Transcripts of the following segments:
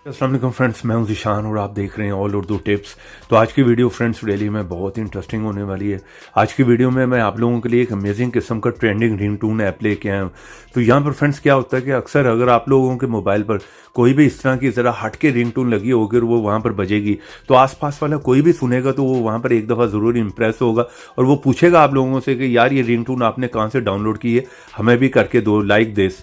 अस्सलाम वालेकुम फ्रेंड्स, मैं हूं ज़ीशान और आप देख रहे हैं ऑल उर्दू टिप्स। तो आज की वीडियो फ्रेंड्स डेली में बहुत ही इंटरेस्टिंग होने वाली है। आज की वीडियो में मैं आप लोगों के लिए एक अमेजिंग किस्म का ट्रेंडिंग रिंगटोन ऐप लेके आया हूं। तो यहाँ पर फ्रेंड्स क्या होता है कि अक्सर अगर आप लोगों के मोबाइल पर कोई भी इस तरह की ज़रा हट के रिंगटोन लगी होगी और वो वहाँ पर बजेगी, तो आसपास वाला कोई भी सुनेगा तो वो वहाँ पर एक दफ़ा ज़रूर इंप्रेस होगा और वो पूछेगा आप लोगों से कि यार ये रिंगटोन आपने कहाँ से डाउनलोड की है, हमें भी करके दो, लाइक दिस।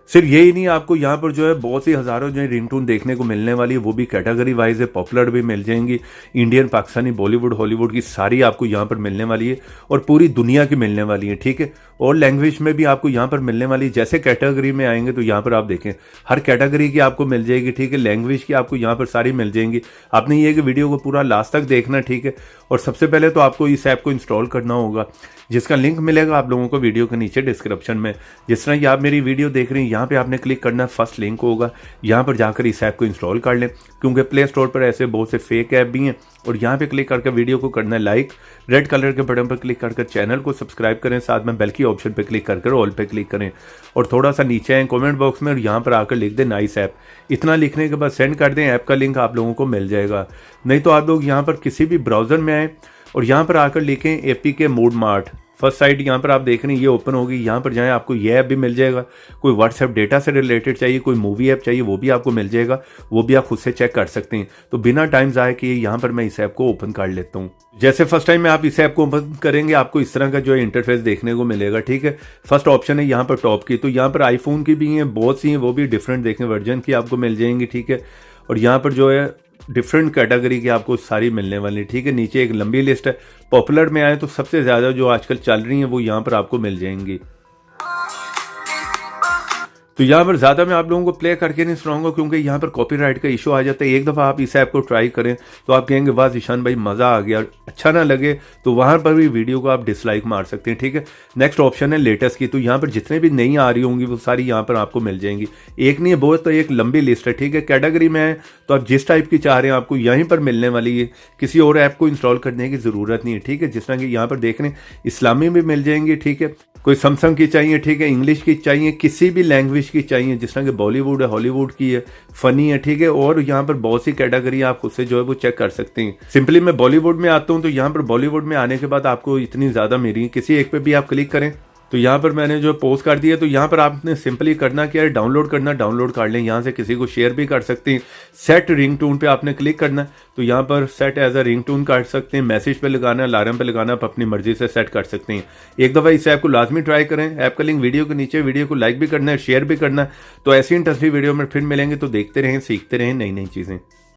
सिर्फ यही नहीं, आपको यहाँ पर जो है बहुत सी हज़ारों जो है रिंगटोन देखने को मिलने वाली है, वो भी कैटेगरी वाइज है, पॉपुलर भी मिल जाएंगी। इंडियन, पाकिस्तानी, बॉलीवुड, हॉलीवुड की सारी आपको यहाँ पर मिलने वाली है और पूरी दुनिया की मिलने वाली है, ठीक है। और लैंग्वेज में भी आपको यहाँ पर मिलने वाली है। जैसे कैटेगरी में आएंगे तो यहाँ पर आप देखें हर कैटेगरी की आपको मिल जाएगी, ठीक है। लैंग्वेज की आपको यहाँ पर सारी मिल जाएंगी। आपने ये कि वीडियो को पूरा लास्ट तक देखना, ठीक है। और सबसे पहले तो आपको इस ऐप को इंस्टॉल करना होगा, जिसका लिंक मिलेगा आप लोगों को वीडियो के नीचे डिस्क्रिप्शन में। जिस तरह कि आप मेरी वीडियो देख रहे हैं, यहाँ पे आपने क्लिक करना है, फर्स्ट लिंक होगा, यहाँ पर जाकर इस ऐप को इंस्टॉल कर लें, क्योंकि प्ले स्टोर पर ऐसे बहुत से फेक ऐप भी हैं। और यहाँ पे क्लिक करके वीडियो को करना है लाइक, रेड कलर के बटन पर क्लिक करके चैनल को सब्सक्राइब करें, साथ में बेल की ऑप्शन पर क्लिक करके ऑल पे क्लिक करें और थोड़ा सा नीचे आए कमेंट बॉक्स में और यहाँ पर आकर लिख दें नाइस ऐप। इतना लिखने के बाद सेंड कर दें, ऐप का लिंक आप लोगों को मिल जाएगा। नहीं तो आप लोग यहाँ पर किसी भी ब्राउज़र में आए और यहाँ पर आकर लिखें APK mode mart. First sight यहाँ पर आप देख रहे हैं ये ओपन होगी, यहाँ पर जाएं, आपको ये ऐप भी मिल जाएगा। कोई व्हाट्सएप डेटा से रिलेटेड चाहिए, कोई मूवी ऐप चाहिए, वो भी आपको मिल जाएगा, वो भी आप खुद से चेक कर सकते हैं। तो बिना टाइम ज़ाया किए यहाँ पर मैं इस ऐप को ओपन कर लेता हूँ। जैसे फर्स्ट टाइम में आप इस ऐप को ओपन करेंगे, आपको इस तरह का जो है इंटरफेस देखने को मिलेगा, ठीक है। फर्स्ट ऑप्शन है यहाँ पर टॉप की, तो यहाँ पर आईफोन की भी हैं, बहुत सी हैं, वो भी डिफरेंट देखें वर्जन की आपको मिल जाएंगी, ठीक है। और यहाँ पर जो है डिफरेंट कैटेगरी की आपको सारी मिलने वाली, ठीक है। नीचे एक लंबी लिस्ट है। पॉपुलर में आए तो सबसे ज़्यादा जो आजकल चल रही हैं वो यहाँ पर आपको मिल जाएंगी। तो यहाँ पर ज़्यादा मैं आप लोगों को प्ले करके नहीं सुनाऊंगा, क्योंकि यहाँ पर कॉपीराइट का इशू आ जाता है। एक दफ़ा आप इस ऐप को ट्राई करें तो आप कहेंगे वाह ज़ीशान भाई मज़ा आ गया। अच्छा ना लगे तो वहाँ पर भी वीडियो को आप डिसलाइक मार सकते हैं, ठीक है। नेक्स्ट ऑप्शन है लेटेस्ट की, तो यहाँ पर जितने भी नई आ रही होंगी वो सारी यहाँ पर आपको मिल जाएंगी। एक नहीं है, बहुत, तो एक लंबी लिस्ट है, ठीक है। कैटेगरी में है तो आप जिस टाइप की चाह रहे हैं आपको यहीं पर मिलने वाली है, किसी और ऐप को इंस्टॉल करने की ज़रूरत नहीं है, ठीक है। जिस तरह की यहाँ पर देख रहे हैं इस्लामी भी मिल जाएंगी, ठीक है। कोई सैमसंग की चाहिए, ठीक है, इंग्लिश की चाहिए, किसी भी लैंग्वेज की चाहिए, जिस तरह के बॉलीवुड है, हॉलीवुड की है, फनी है, ठीक है। और यहाँ पर बहुत सी कैटेगरी आप खुद से जो है वो चेक कर सकते हैं। सिंपली मैं बॉलीवुड में आता हूँ, तो यहाँ पर बॉलीवुड में आने के बाद आपको इतनी ज़्यादा मिली, किसी एक पे भी आप क्लिक करें तो यहाँ पर मैंने जो पोस्ट कर दिया, तो यहाँ पर आपने सिंपली करना क्या है, डाउनलोड करना, डाउनलोड कर लें, यहाँ से किसी को शेयर भी कर सकते हैं। सेट रिंगटोन पे आपने क्लिक करना है, तो यहाँ पर सेट एज अ रिंगटोन कर सकते हैं, मैसेज पे लगाना, अलार्म पे लगाना, आप अपनी मर्जी से सेट कर सकते हैं। एक दफ़ा इस ऐप को लाजमी ट्राई करें। ऐप का लिंक वीडियो के नीचे, वीडियो को लाइक भी करना है, शेयर भी करना है। तो ऐसी इंटरेस्टिंग वीडियो में फिर मिलेंगे, तो देखते रहें, सीखते रहें नई नई चीज़ें।